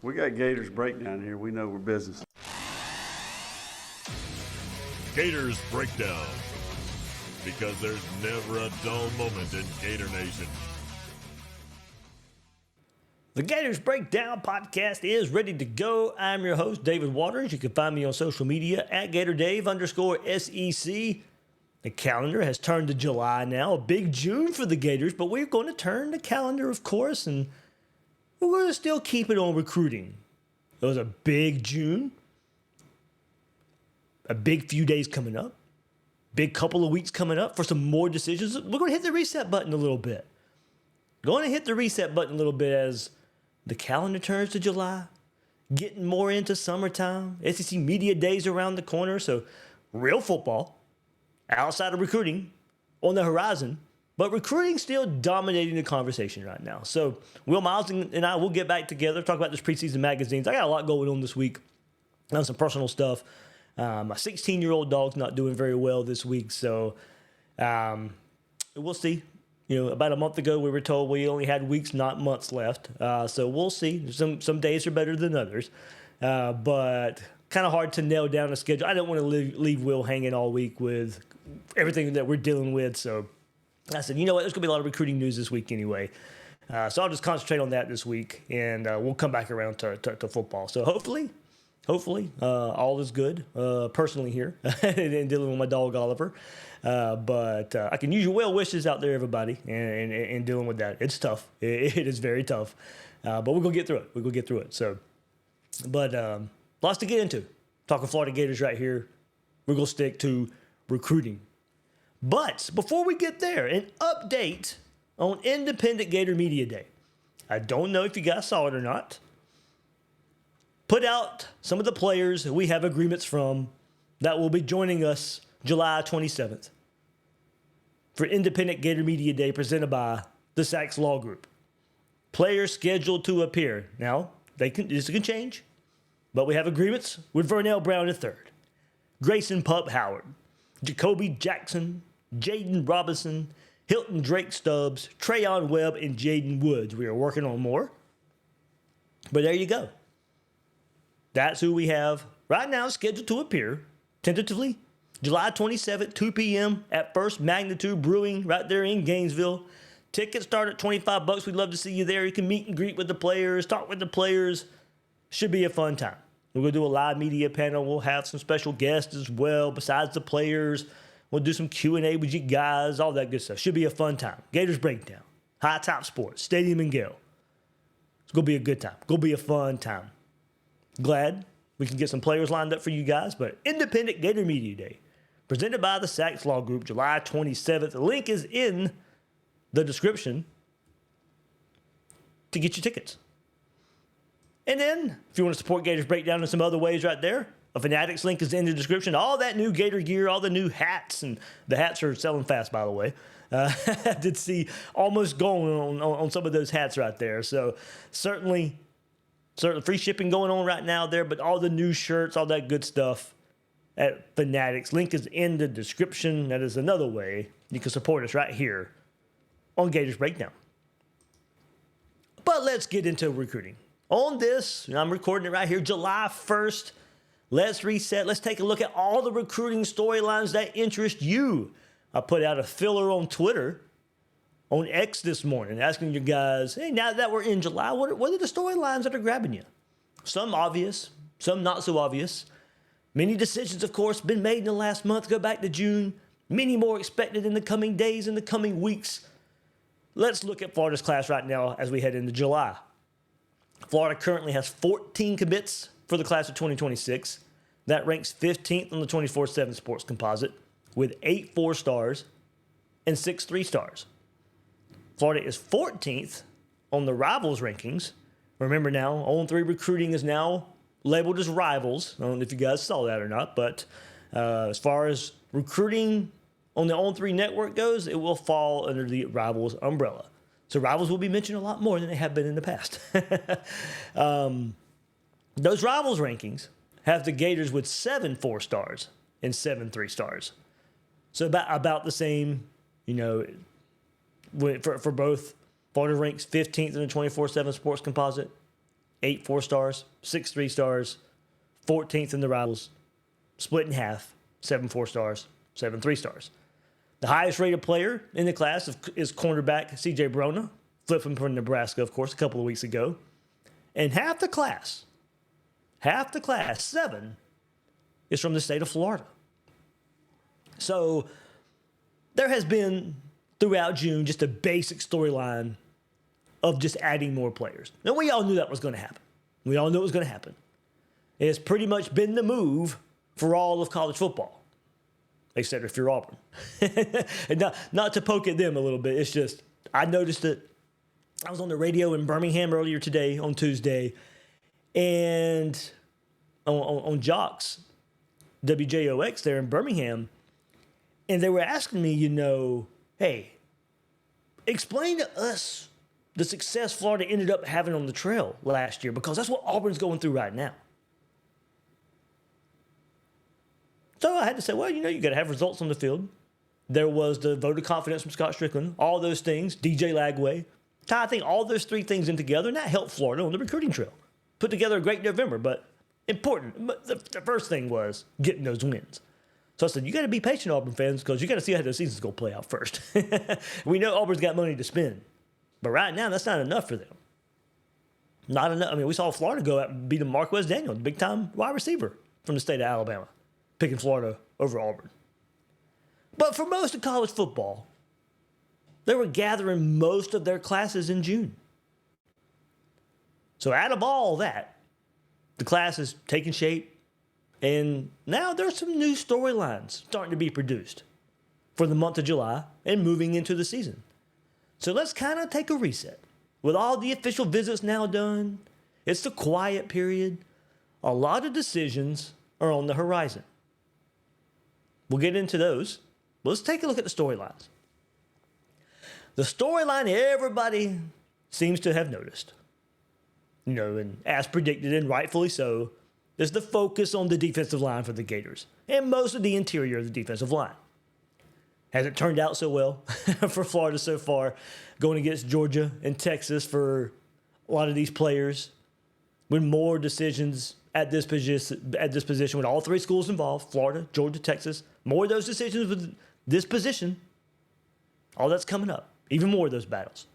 We got Gators breakdown here. We know we're business. Gators breakdown. Because there's never a dull moment in Gator Nation. The Gators Breakdown podcast is ready to go. I'm your host, David Waters. You can find me on social media at GatorDave_SEC. The calendar has turned to July now, a big June for the Gators, but we're going to turn the calendar, of course, and we're going to still keep it on recruiting. It was a big June, a big few days coming up, big couple of weeks coming up for some more decisions. We're going to hit the reset button a little bit. Going to hit the reset button a little bit as the calendar turns to July, getting more into summertime. SEC Media Days around the corner, so real football outside of recruiting on the horizon, but recruiting still dominating the conversation right now. So Will Miles and I will get back together, talk about this preseason magazines. I got a lot going on this week, on some personal stuff. My 16-year-old dog's not doing very well this week, so we'll see. You know, about a month ago, we were told we only had weeks, not months left. So we'll see. Some days are better than others. But kind of hard to nail down a schedule. I don't want to leave Will hanging all week with everything that we're dealing with. So I said, you know what? There's going to be a lot of recruiting news this week anyway. So I'll just concentrate on that this week, and we'll come back around to football. So hopefully, all is good personally here in dealing with my dog Oliver. But I can use your well wishes out there, everybody, and dealing with that. It's tough. It is very tough. But we're going to get through it. So, but lots to get into. Talking Florida Gators right here. We're going to stick to recruiting. But before we get there, an update on Independent Gator Media Day. I don't know if you guys saw it or not. Put out some of the players we have agreements from that will be joining us July 27th for Independent Gator Media Day presented by the Sachs Law Group. Players scheduled to appear. Now, this can change, but we have agreements with Vernell Brown III, Grayson Pup Howard, Jacoby Jackson, Jaden Robinson, Hilton Drake Stubbs, Trayon Webb, and Jaden Woods. We are working on more, but there you go. That's who we have right now scheduled to appear, tentatively, July 27th, 2 p.m. at First Magnitude Brewing right there in Gainesville. Tickets start at $25. We'd love to see you there. You can meet and greet with the players, talk with the players. Should be a fun time. We're going to do a live media panel. We'll have some special guests as well besides the players. We'll do some Q&A with you guys, all that good stuff. Should be a fun time. Gators Breakdown, High Top Sports, Stadium and Gale. It's going to be a good time. It's going to be a fun time. Glad we can get some players lined up for you guys, but Independent Gator Media Day, presented by the Sachs Law Group, July 27th. The link is in the description to get your tickets. And then, if you want to support Gators Breakdown in some other ways right there, a Fanatics link is in the description. All that new Gator gear, all the new hats, and the hats are selling fast, by the way. I did see almost going on some of those hats right there. So certainly free shipping going on right now there, but all the new shirts, all that good stuff at Fanatics. Link is in the description. That is another way you can support us right here on Gators Breakdown. But let's get into recruiting. On this, I'm recording it right here, July 1st. Let's reset. Let's take a look at all the recruiting storylines that interest you. I put out a filler on Twitter, on X this morning, asking you guys, hey, now that we're in July, what are the storylines that are grabbing you? Some obvious, some not so obvious. Many decisions, of course, been made in the last month. Go back to June. Many more expected in the coming days, in the coming weeks. Let's look at Florida's class right now as we head into July. Florida currently has 14 commits for the class of 2026. That ranks 15th on the 24/7 Sports Composite with 8 4-stars and 6 3-stars. Florida is 14th on the Rivals rankings. Remember now, On3 recruiting is now labeled as Rivals. I don't know if you guys saw that or not, but as far as recruiting on the On3 network goes, it will fall under the Rivals umbrella. So Rivals will be mentioned a lot more than they have been in the past. Those Rivals rankings have the Gators with 7 4-stars and 7 3-stars. So about the same, you know, for both. Florida ranks 15th in the 24/7 Sports Composite. 8 4-stars, 6 3-stars, 14th in the rivals, split in half, 7 4-stars, 7 3-stars. The highest rated player in the class is cornerback C.J. Brona, flipping from Nebraska, of course, a couple of weeks ago. And half the class, 7, is from the state of Florida. So there has been, throughout June, just a basic storyline of just adding more players. Now, we all knew that was going to happen. We all knew it was going to happen. It has pretty much been the move for all of college football, except if you're Auburn. And not to poke at them a little bit, it's just, I noticed it. I was on the radio in Birmingham earlier today, on Tuesday, and on Jocks, WJOX there in Birmingham, and they were asking me, hey, explain to us the success Florida ended up having on the trail last year, because that's what Auburn's going through right now. So I had to say, well, you got to have results on the field. There was the vote of confidence from Scott Strickland, all those things, DJ Lagway. I think all those 3 things in together, and that helped Florida on the recruiting trail. Put together a great November, but important. But the first thing was getting those wins. So I said, you got to be patient, Auburn fans, because you got to see how those seasons go play out first. We know Auburn's got money to spend, but right now that's not enough for them. Not enough. I mean, we saw Florida go out and beat Marquez Daniel, the big-time wide receiver from the state of Alabama, picking Florida over Auburn. But for most of college football, they were gathering most of their classes in June. So out of all that, the class is taking shape, and now there's some new storylines starting to be produced for the month of July and moving into the season. So let's kind of take a reset. With all the official visits now done, it's the quiet period. A lot of decisions are on the horizon. We'll get into those. Let's take a look at the storylines. The storyline everybody seems to have noticed, and as predicted and rightfully so, is the focus on the defensive line for the Gators and most of the interior of the defensive line. Hasn't turned out so well for Florida so far, going against Georgia and Texas for a lot of these players, with more decisions at this position with all 3 schools involved, Florida, Georgia, Texas, more of those decisions with this position. All that's coming up. Even more of those battles.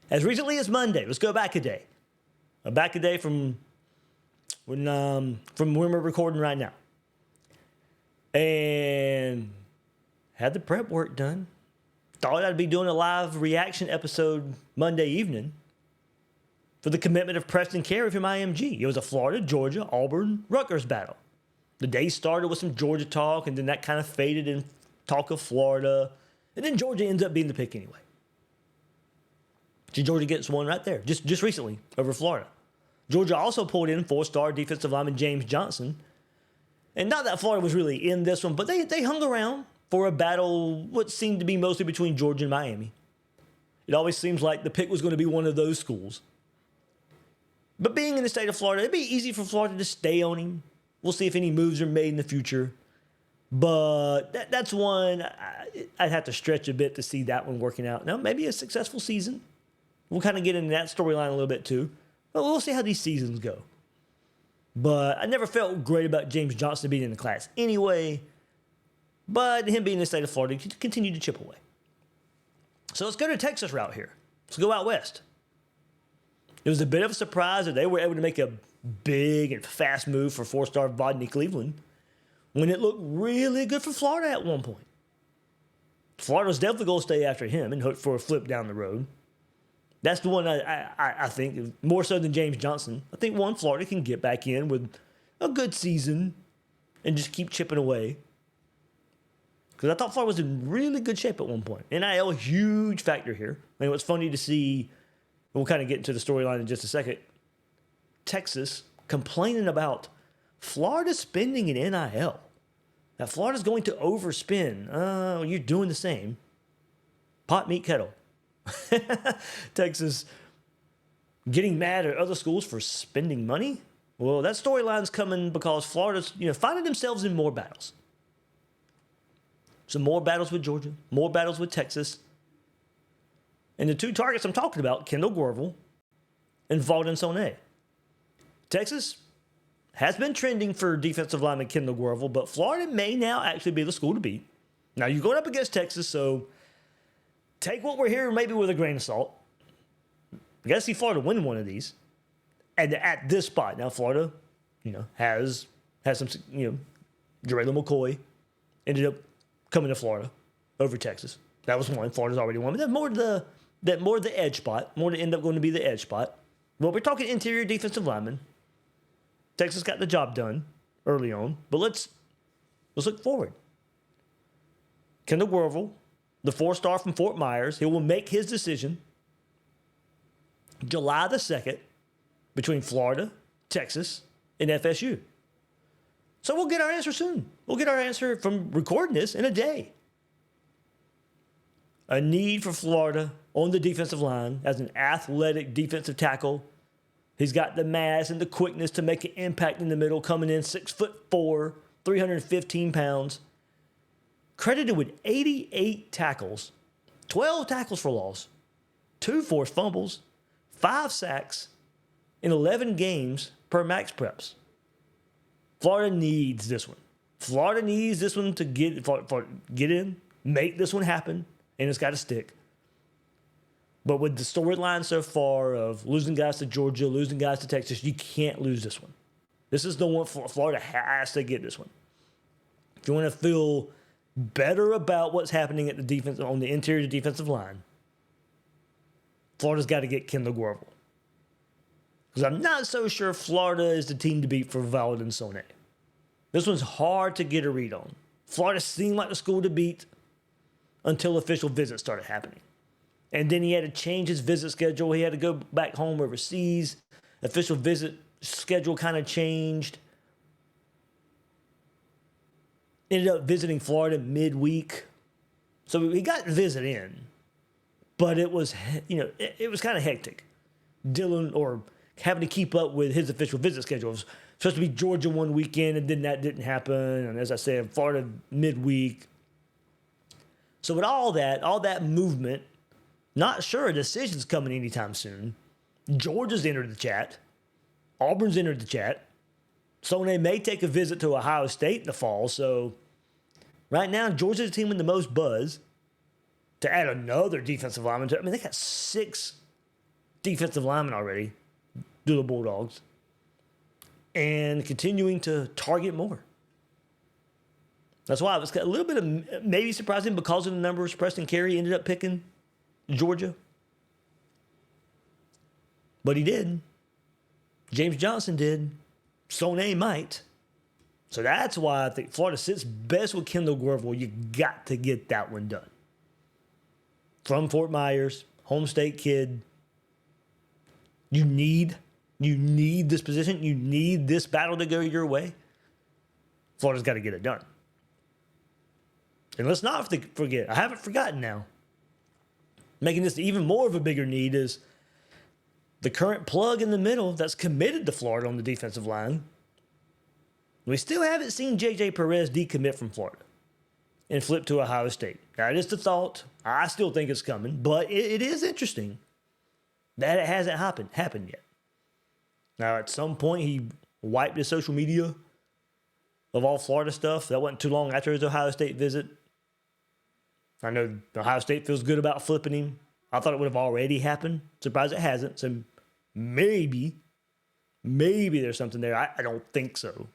As recently as Monday, let's go back a day. Back a day from when we're recording right now. And had the prep work done. Thought I'd be doing a live reaction episode Monday evening for the commitment of Preston Carey from IMG. It was a Florida, Georgia, Auburn, Rutgers battle. The day started with some Georgia talk, and then that kind of faded in talk of Florida. And then Georgia ends up being the pick anyway. So Georgia gets one right there, just recently, over Florida. Georgia also pulled in 4-star defensive lineman James Johnson. And not that Florida was really in this one, but they hung around for a battle, what seemed to be mostly between Georgia and Miami. It always seems like the pick was going to be one of those schools. But being in the state of Florida, it'd be easy for Florida to stay on him. We'll see if any moves are made in the future. But that's one I'd have to stretch a bit to see that one working out. Now, maybe a successful season. We'll kind of get into that storyline a little bit too. But we'll see how these seasons go. But I never felt great about James Johnson being in the class anyway. But him being in the state of Florida continued to chip away. So let's go to Texas route here. Let's go out west. It was a bit of a surprise that they were able to make a big and fast move for 4-star Valdin Cleveland when it looked really good for Florida at one point. Florida was definitely going to stay after him and hope for a flip down the road. That's the one I think, more so than James Johnson. I think Florida can get back in with a good season and just keep chipping away. Because I thought Florida was in really good shape at one point. NIL, huge factor here. I mean, what's funny to see, we'll kind of get into the storyline in just a second, Texas complaining about Florida spending in NIL. Now, Florida's going to overspend. You're doing the same. Pot, meat, kettle. Texas getting mad at other schools for spending money. Well, that storyline's coming because Florida's finding themselves in more battles. Some more battles with Georgia, more battles with Texas. And the 2 targets I'm talking about, Kendall Guervil and Valdin Sone. Texas has been trending for defensive lineman Kendall Guervil, but Florida may now actually be the school to beat. Now, you're going up against Texas, so take what we're hearing maybe with a grain of salt. You got to see Florida win one of these. And at this spot, now Florida, has some, Jerrell McCoy ended up coming to Florida over Texas. That was one. Florida's already won. But that's more the edge spot, more to end up going to be the edge spot. Well, we're talking interior defensive linemen. Texas got the job done early on, but let's look forward. Kendall Guervil, the 4-star from Fort Myers, he will make his decision July the 2nd between Florida, Texas, and FSU. So we'll get our answer soon. We'll get our answer from recording this in a day. A need for Florida on the defensive line as an athletic defensive tackle. He's got the mass and the quickness to make an impact in the middle, coming in 6'4", 315 pounds. Credited with 88 tackles, 12 tackles for loss, 2 forced fumbles, 5 sacks in 11 games per max preps. Florida needs this one. Florida needs this one to get in, make this one happen, and it's got to stick. But with the storyline so far of losing guys to Georgia, losing guys to Texas, you can't lose this one. This is the one Florida has to get this one. If you want to feel better about what's happening at the defense on the interior defensive line, Florida's got to get Kendall Guervil. Because I'm not so sure Florida is the team to beat for Valdin Sone. This one's hard to get a read on. Florida seemed like the school to beat until official visits started happening. And then he had to change his visit schedule. He had to go back home overseas. Official visit schedule kind of changed. Ended up visiting Florida midweek. So he got the visit in. But it was, it was kind of hectic. Dealing or having to keep up with his official visit schedule. It was supposed to be Georgia one weekend, and then that didn't happen. And as I said, Florida midweek. So with all that movement, not sure a decision's coming anytime soon. Georgia's entered the chat. Auburn's entered the chat. Sone may take a visit to Ohio State in the fall. So right now, Georgia's the team with the most buzz. To add another defensive lineman to, they got 6 defensive linemen already, do the Bulldogs. And continuing to target more. That's why it was a little bit of maybe surprising because of the numbers. Preston Carey ended up picking Georgia. But he did. James Johnson did. Sone might. So that's why I think Florida sits best with Kendall Guervil. You got to get that one done. From Fort Myers, home state kid. You need this position. You need this battle to go your way. Florida's got to get it done. And let's not forget, I haven't forgotten now, making this even more of a bigger need is the current plug in the middle that's committed to Florida on the defensive line. We still haven't seen J.J. Perez decommit from Florida and flip to Ohio State. That is the thought. I still think it's coming, but it is interesting that it hasn't happened yet. Now, at some point, he wiped his social media of all Florida stuff. That wasn't too long after his Ohio State visit. I know Ohio State feels good about flipping him. I thought it would have already happened. Surprised it hasn't. So maybe there's something there. I don't think so.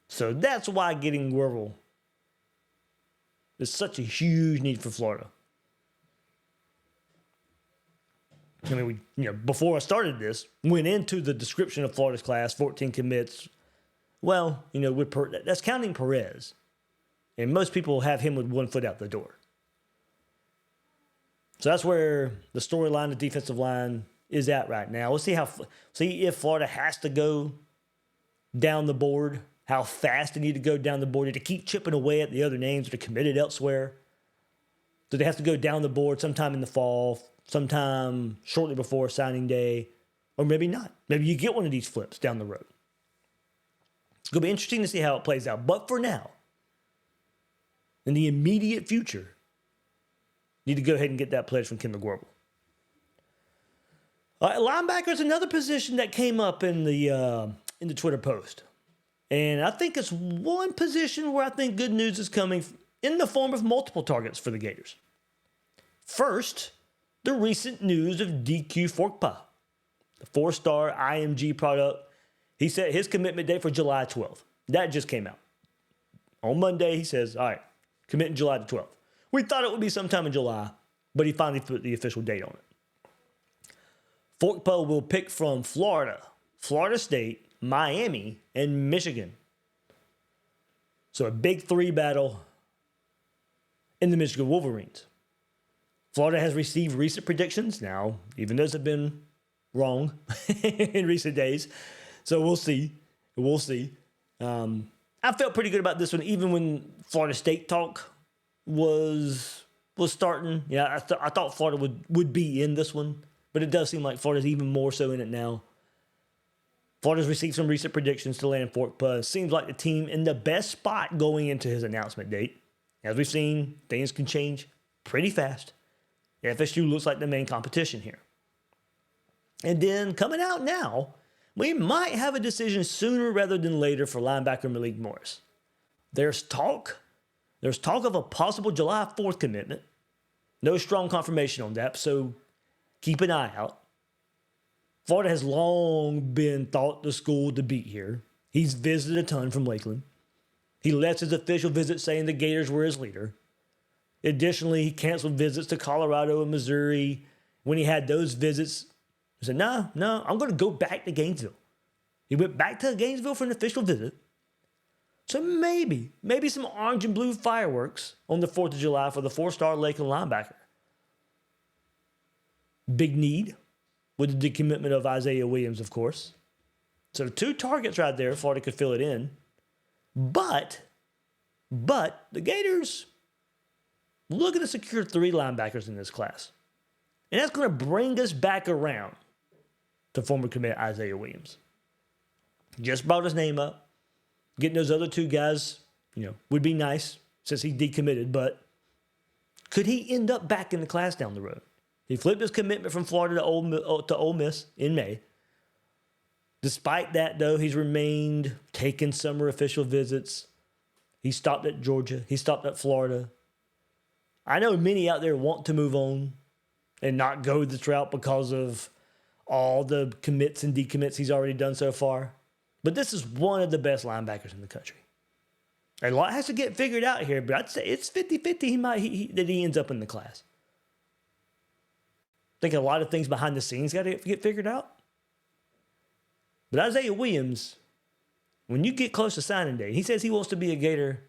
So that's why getting Guervil is such a huge need for Florida. I mean, before I started this, went into the description of Florida's class, 14 commits. Well, that's counting Perez. And most people have him with 1 foot out the door. So that's where the storyline, the defensive line is at right now. We'll see if Florida has to go down the board, how fast they need to go down the board to keep chipping away at the other names that are committed elsewhere. Do they have to go down the board sometime in the fall, sometime shortly before signing day, or maybe not? Maybe you get one of these flips down the road. It's going to be interesting to see how it plays out. But for now, in the immediate future, need to go ahead and get that pledge from Kendall Guervil. Linebacker is another position that came up in the Twitter post. And I think it's one position where I think good news is coming in the form of multiple targets for the Gators. First, the recent news of DQ Forkpa, the 4-star IMG product. He set his commitment date for July 12th. That just came out. On Monday, he says, all right, committing July the 12th. We thought it would be sometime in July, but he finally put the official date on it. Forkpa will pick from Florida, Florida State, Miami, and Michigan. So a big 3 battle in the Michigan Wolverines. Florida has received recent predictions. Now, even those have been wrong in recent days. So we'll see. We'll see. I felt pretty good about this one, even when Florida State talk was starting. Yeah, I thought Florida would be in this one, but it does seem like Florida's even more so in it now. Florida's received some recent predictions to land Forkpa. Seems like the team in the best spot going into his announcement date. As we've seen, things can change pretty fast. FSU looks like the main competition here. And then coming out now, we might have a decision sooner rather than later for linebacker Malik Morris. There's talk of a possible July 4th commitment. No strong confirmation on that, so keep an eye out. Florida has long been thought the school to beat here. He's visited a ton from Lakeland. He left his official visit saying the Gators were his leader. Additionally, he canceled visits to Colorado and Missouri. When he had those visits, he said, no, I'm going to go back to Gainesville. He went back to Gainesville for an official visit. So maybe some orange and blue fireworks on the 4th of July for the 4-star Lakeland linebacker. Big need with the decommitment of Isaiah Williams, of course. So 2 targets right there. Florida could fill it in. But the Gators looking to secure 3 linebackers in this class. And that's going to bring us back around to former commit Isaiah Williams. Just brought his name up. Getting those other 2 guys, would be nice since he decommitted, but could he end up back in the class down the road? He flipped his commitment from Florida to Ole Miss in May. Despite that, though, he's remained taking summer official visits. He stopped at Georgia. He stopped at Florida. I know many out there want to move on and not go this route because of all the commits and decommits he's already done so far. But this is one of the best linebackers in the country. A lot has to get figured out here, but I'd say it's 50-50 that he ends up in the class. I think a lot of things behind the scenes got to get figured out. But Isaiah Williams, when you get close to signing day, he says he wants to be a Gator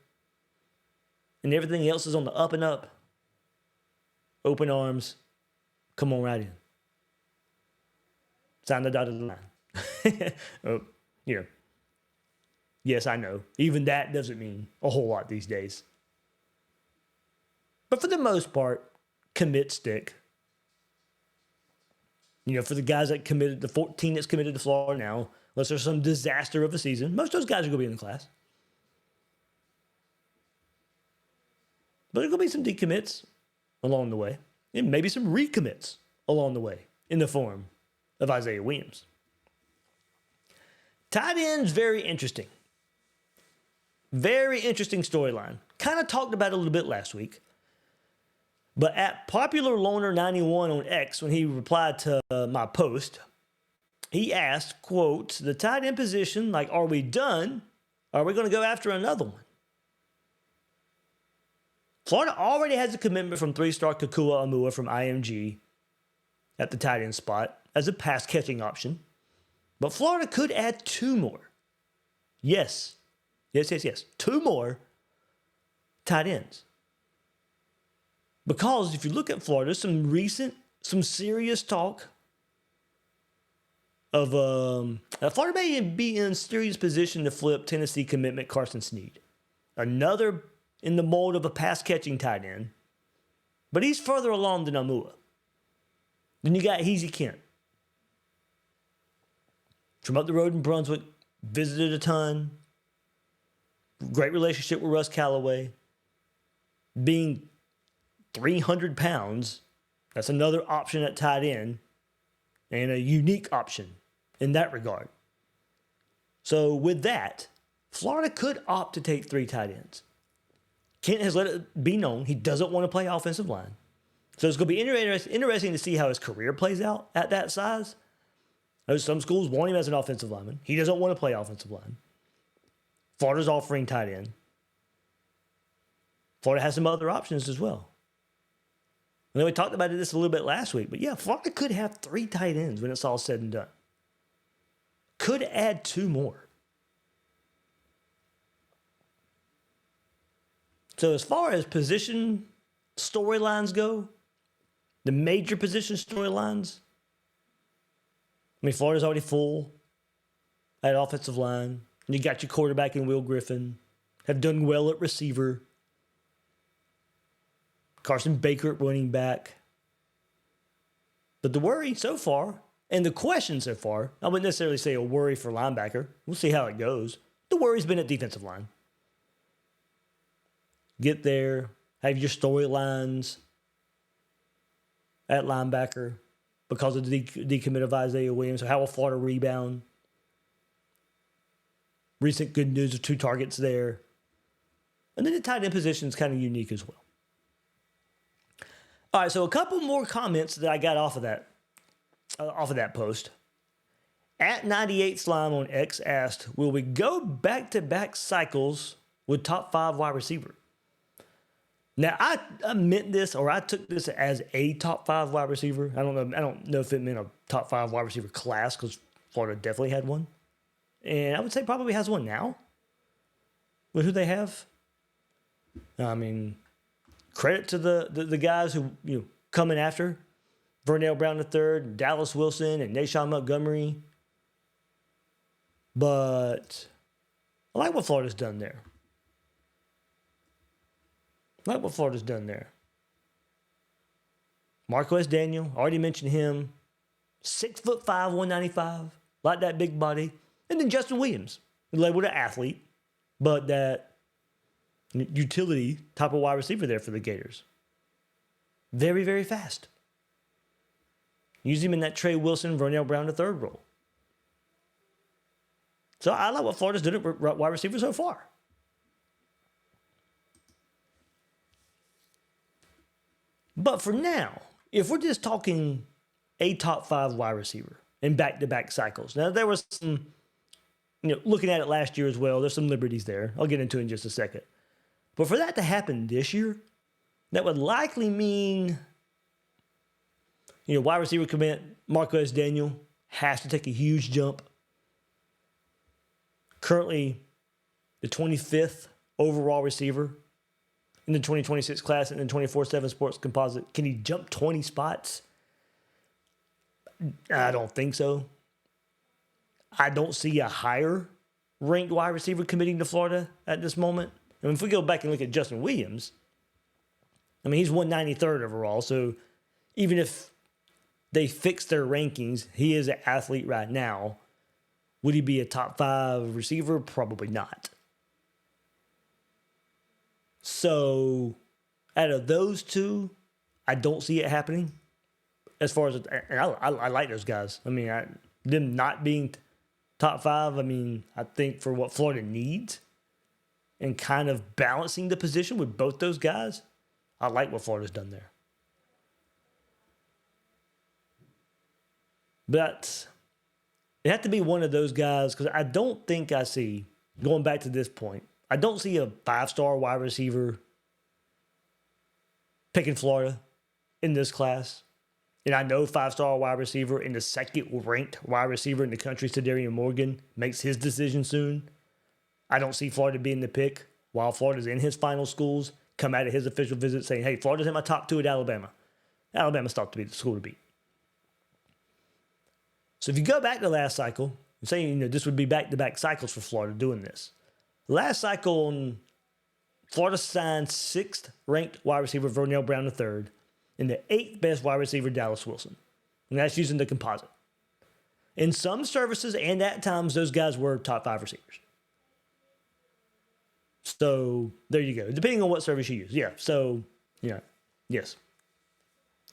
and everything else is on the up and up. Open arms. Come on right in. Sign the dotted line. Yes, I know. Even that doesn't mean a whole lot these days. But for the most part, commit stick. For the guys that committed, the 14 that's committed to Florida now, unless there's some disaster of a season, most of those guys are going to be in the class. But there's going to be some decommits along the way, and maybe some recommits along the way in the form of Isaiah Williams. Tight end's very interesting. Very interesting storyline. Kind of talked about it a little bit last week. But at Popular Loner 91 on X, when he replied to my post, he asked, quote, the tight end position, like, are we done? Are we going to go after another one? Florida already has a commitment from 3-star Kakua Amua from IMG at the tight end spot as a pass catching option. But Florida could add 2 more. Yes. 2 more tight ends. Because if you look at Florida, some serious talk of Florida may be in serious position to flip Tennessee commitment Carson Snead. Another in the mold of a pass-catching tight end. But he's further along than Amua. Then you got Heezy Kent. From up the road in Brunswick, visited a ton. Great relationship with Russ Callaway. Being 300 pounds, that's another option at tight end. and a unique option in that regard. So with that, Florida could opt to take 3 tight ends. Kent has let it be known he doesn't want to play offensive line. So it's going to be interesting to see how his career plays out at that size. Some schools want him as an offensive lineman. He doesn't want to play offensive line. Florida's offering tight end. Florida has some other options as well. I know we talked about this a little bit last week, but yeah, Florida could have 3 tight ends when it's all said and done. Could add 2 more. So as far as position storylines go, the major position storylines, I mean, Florida's already full at offensive line. And you got your quarterback in Will Griffin. Have done well at receiver. Carson Baker at running back. But the worry so far, and the question so far, I wouldn't necessarily say a worry for linebacker. We'll see how it goes. The worry's been at defensive line. Get there, have your storylines at linebacker because of the decommit of Isaiah Williams. So how will Florida rebound? Recent good news of 2 targets there. And then the tight end position is kind of unique as well. All right, so a couple more comments that I got off of that post. At 98 Slime on X asked, will we go back-to-back cycles with top 5 wide receiver? Now, I meant this, or I took this as a top 5 wide receiver. I don't know if it meant a top 5 wide receiver class, because Florida definitely had one. And I would say probably has one now with who they have. I mean, credit to the guys who coming after Vernell Brown III, Dallas Wilson, and Nashawn Montgomery. But I like what Florida's done there. Marquez Daniel, already mentioned him. 6'5", 195. Like that big body. And then Justin Williams, labeled an athlete, but that utility type of wide receiver there for the Gators. Very, very fast. Use him in that Trey Wilson, Vernell Brown III role. So I like what Florida's done at wide receiver so far. But for now, if we're just talking a top 5 wide receiver in back-to-back cycles. Now, there was some, looking at it last year as well, there's some liberties there. I'll get into it in just a second. But for that to happen this year, that would likely mean, wide receiver commit Marquez Daniel has to take a huge jump. Currently, the 25th overall receiver in the 2026 class and the 24/7 Sports Composite. Can he jump 20 spots? I don't think so. I don't see a higher ranked wide receiver committing to Florida at this moment. And if we go back and look at Justin Williams, I mean, he's 193rd overall. So even if they fix their rankings, he is an athlete right now. Would he be a top 5 receiver? Probably not. So out of those two, I don't see it happening. As far as, and I like those guys. I mean, them not being top 5, I mean, I think for what Florida needs and kind of balancing the position with both those guys, I like what Florida's done there. But it had to be one of those guys because I don't think I see, going back to this point, I don't see a 5-star wide receiver picking Florida in this class. And I know 5-star wide receiver and the second-ranked wide receiver in the country, Sedarian Morgan, makes his decision soon. I don't see Florida being the pick while Florida's in his final schools, come out of his official visit saying, hey, Florida's in my top 2 at Alabama. Alabama's thought to be the school to beat. So if you go back to last cycle, I'm saying this would be back-to-back cycles for Florida doing this. Last cycle, Florida signed 6th-ranked wide receiver Vernell Brown III and the 8th best wide receiver Dallas Wilson. And that's using the composite. In some services and at times, those guys were top 5 receivers. So there you go. Depending on what service you use. Yeah. So, yes.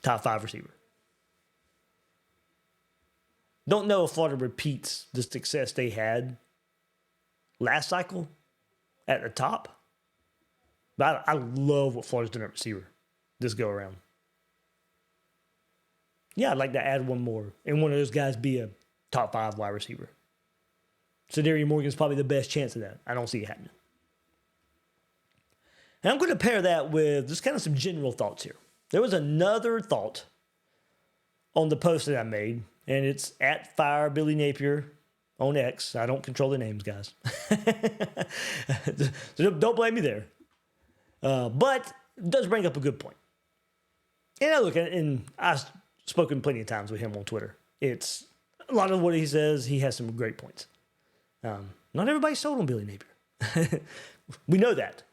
Top 5 receiver. Don't know if Florida repeats the success they had last cycle at the top. But I love what Florida's done at receiver this go around. Yeah, I'd like to add one more and one of those guys be a top 5 wide receiver. Cedarius Morgan's probably the best chance of that. I don't see it happening. And I'm going to pair that with just kind of some general thoughts here. There was another thought on the post that I made, and it's at Fire Billy Napier on X. I don't control the names, guys. So don't blame me there. But it does bring up a good point. And I look at it, and I've spoken plenty of times with him on Twitter. It's a lot of what he says, he has some great points. Not everybody's sold on Billy Napier. We know that.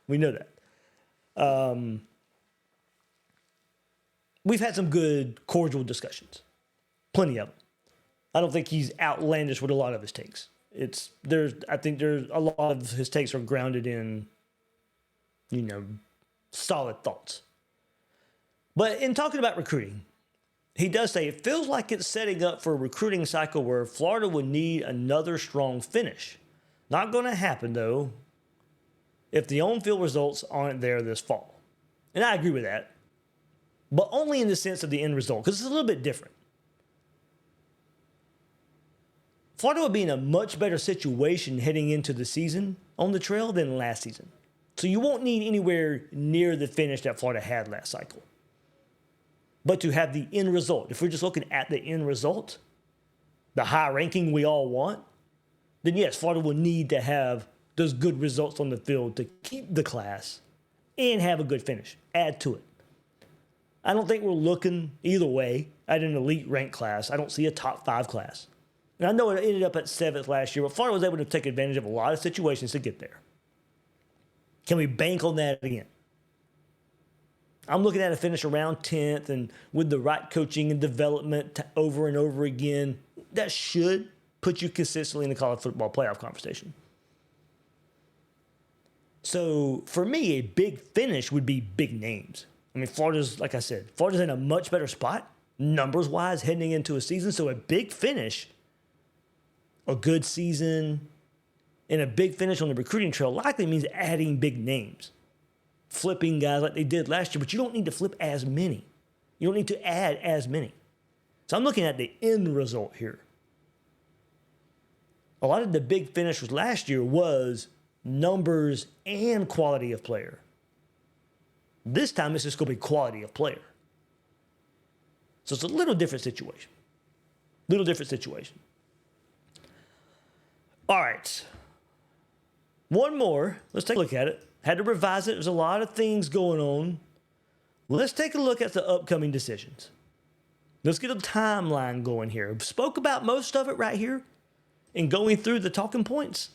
We've had some good, cordial discussions. Plenty of them. I don't think he's outlandish with a lot of his takes. I think there's a lot of his takes are grounded in, solid thoughts. But in talking about recruiting, he does say it feels like it's setting up for a recruiting cycle where Florida would need another strong finish. Not going to happen, though, if the on-field results aren't there this fall. And I agree with that, but only in the sense of the end result, because it's a little bit different. Florida would be in a much better situation heading into the season on the trail than last season. So you won't need anywhere near the finish that Florida had last cycle. But to have the end result, if we're just looking at the end result, the high ranking we all want, then yes, Florida will need to have those good results on the field to keep the class and have a good finish. Add to it. I don't think we're looking either way at an elite ranked class. I don't see a top 5 class. And I know it ended up at 7th last year, but Florida was able to take advantage of a lot of situations to get there. Can we bank on that again? I'm looking at a finish around 10th, and with the right coaching and development over and over again, that should put you consistently in the college football playoff conversation. So for me, a big finish would be big names. I mean, Florida's, like I said, Florida's in a much better spot, numbers-wise, heading into a season. So a big finish, a good season, and a big finish on the recruiting trail likely means adding big names. Flipping guys like they did last year, but you don't need to flip as many. You don't need to add as many. So I'm looking at the end result here. A lot of the big finishes last year was numbers and quality of player. This time it's just going to be quality of player. So it's a little different situation. All right. One more. Let's take a look at it. Had to revise it. There's a lot of things going on. Let's take a look at the upcoming decisions. Let's get a timeline going here. Spoke about most of it right here and going through the talking points.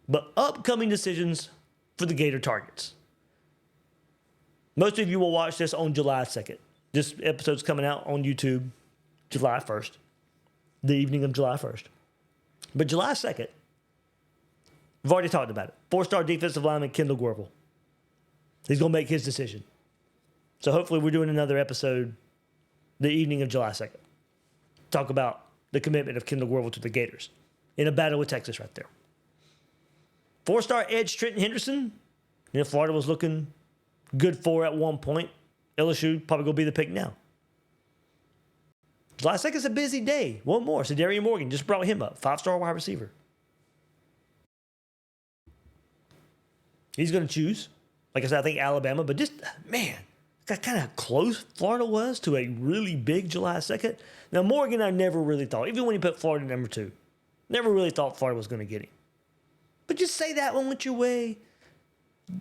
But upcoming decisions for the Gator targets. Most of you will watch this on July 2nd. This episode's coming out on YouTube July 1st, the evening of July 1st. But July 2nd, we've already talked about it. 4-star defensive lineman Kendall Guervil. He's going to make his decision. So hopefully we're doing another episode the evening of July 2nd. Talk about the commitment of Kendall Guervil to the Gators in a battle with Texas right there. 4-star edge Trenton Henderson. Florida was looking good for at one point. LSU probably going to be the pick now. July 2nd is a busy day. One more. Cedarius Morgan just brought him up. 5-star wide receiver. He's going to choose. Like I said, I think Alabama. But just, man, got kind of close Florida was to a really big July 2nd. Now, Morgan, I never really thought, even when he put Florida number 2, never really thought Florida was going to get him. But just say that one went your way.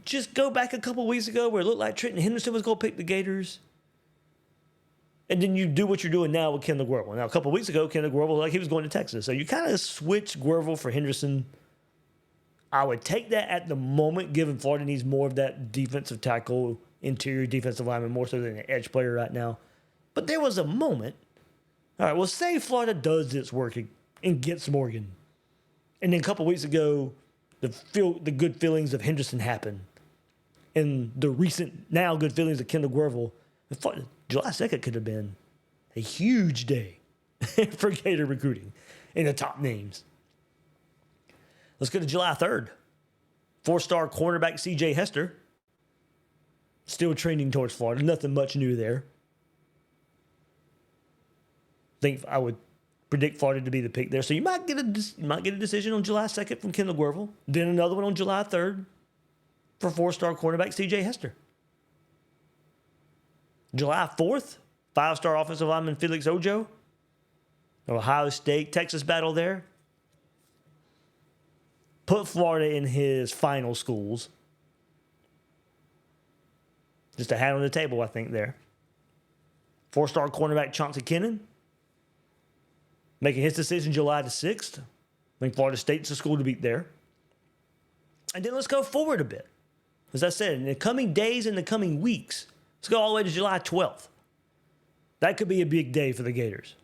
Just go back a couple weeks ago where it looked like Trenton Henderson was going to pick the Gators. And then you do what you're doing now with Kendall Guervil. Now, a couple weeks ago, Kendall Guervil looked like he was going to Texas. So you kind of switch Guervil for Henderson. I would take that at the moment, given Florida needs more of that defensive tackle, interior defensive lineman, more so than an edge player right now. But there was a moment. All right, well, say Florida does its work and gets Morgan. And then a couple weeks ago, the good feelings of Henderson happened. And the recent, now good feelings of Kendall Guervil. July 2nd could have been a huge day for Gator recruiting in the top names. Let's go to July 3rd. 4-star cornerback CJ Hester. Still trending towards Florida. Nothing much new there. Think I would predict Florida to be the pick there. So you might get a decision on July 2nd from Kendall Guervil. Then another one on July 3rd for 4-star cornerback CJ Hester. July 4th, 5-star offensive lineman Felix Ojo. Ohio State, Texas battle there. Put Florida in his final schools. Just a hat on the table, I think, there. 4-star cornerback Chauncey Kennan. Making his decision July the 6th. I think Florida State's the school to beat there. And then let's go forward a bit. As I said, in the coming days and the coming weeks, let's go all the way to July 12th. That could be a big day for the Gators.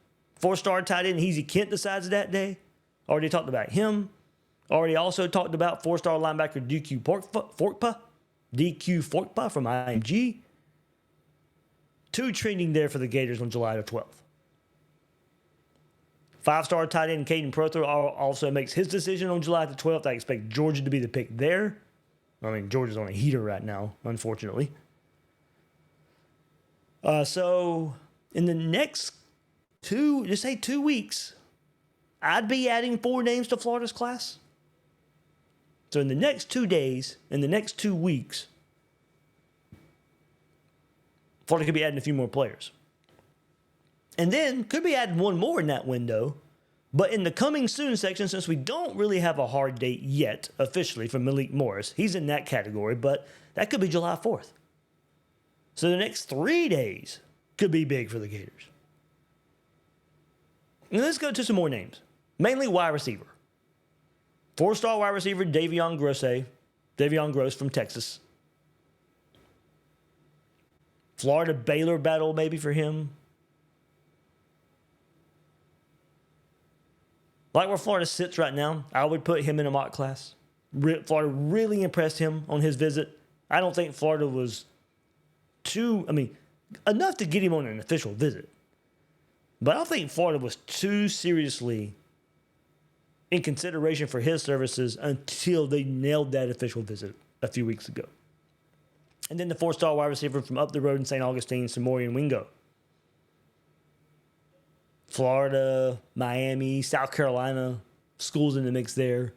4-star tight end Heezy Kent decides that day. Already talked about him. Already also talked about 4-star linebacker DQ Forkpa from IMG. 2 trending there for the Gators on July the 12th. 5-star tight end Caden Prother also makes his decision on July the 12th. I expect Georgia to be the pick there. I mean, Georgia's on a heater right now, unfortunately. So in the next 2 weeks, I'd be adding 4 names to Florida's class. So in the next 2 days, in the next 2 weeks, Florida could be adding a few more players. And then could be adding 1 more in that window. But in the coming soon section, since we don't really have a hard date yet officially for Malik Morris, he's in that category, but that could be July 4th. So the next 3 days could be big for the Gators. And let's go to some more names. Mainly wide receiver. 4-star wide receiver Davion Gross from Texas. Florida Baylor battle maybe for him. Like where Florida sits right now, I would put him in a mock class. Florida really impressed him on his visit. I don't think Florida was enough to get him on an official visit. But I don't think Florida was too seriously in consideration for his services until they nailed that official visit a few weeks ago. And then the 4-star wide receiver from up the road in St. Augustine, Samorian Wingo. Florida, Miami, South Carolina, schools in the mix there.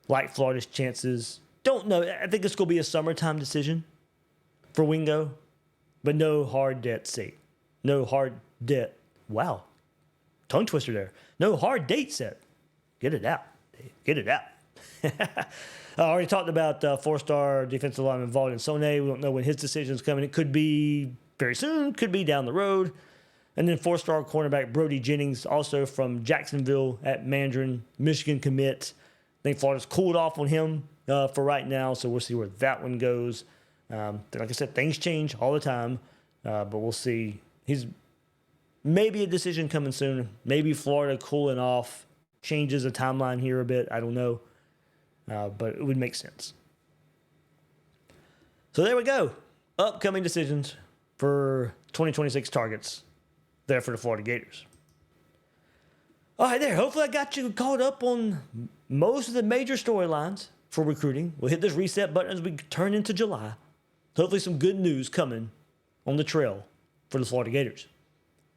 Like Florida's chances. Don't know. I think it's going to be a summertime decision for Wingo, but no hard date set. No hard date. Wow. Tongue twister there. No hard date set. Get it out. Get it out. I already talked about 4-star defensive lineman Valdin Sone. We don't know when his decision is coming. It could be very soon. Could be down the road. And then 4-star cornerback Brody Jennings, also from Jacksonville at Mandarin, Michigan commit. I think Florida's cooled off on him for right now, so we'll see where that one goes. Like I said, things change all the time, but we'll see. He's maybe a decision coming soon. Maybe Florida cooling off changes the timeline here a bit. I don't know, but it would make sense. So there we go. Upcoming decisions for 2026 targets there for the Florida Gators. All right, there. Hopefully I got you caught up on most of the major storylines for recruiting. We'll hit this reset button as we turn into July. Hopefully some good news coming on the trail for the Florida Gators.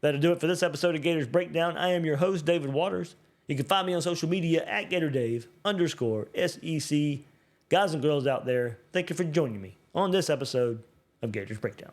That'll do it for this episode of Gators Breakdown. I am your host, David Waters. You can find me on social media at GatorDave_SEC. Guys and girls out there, thank you for joining me on this episode of Gators Breakdown.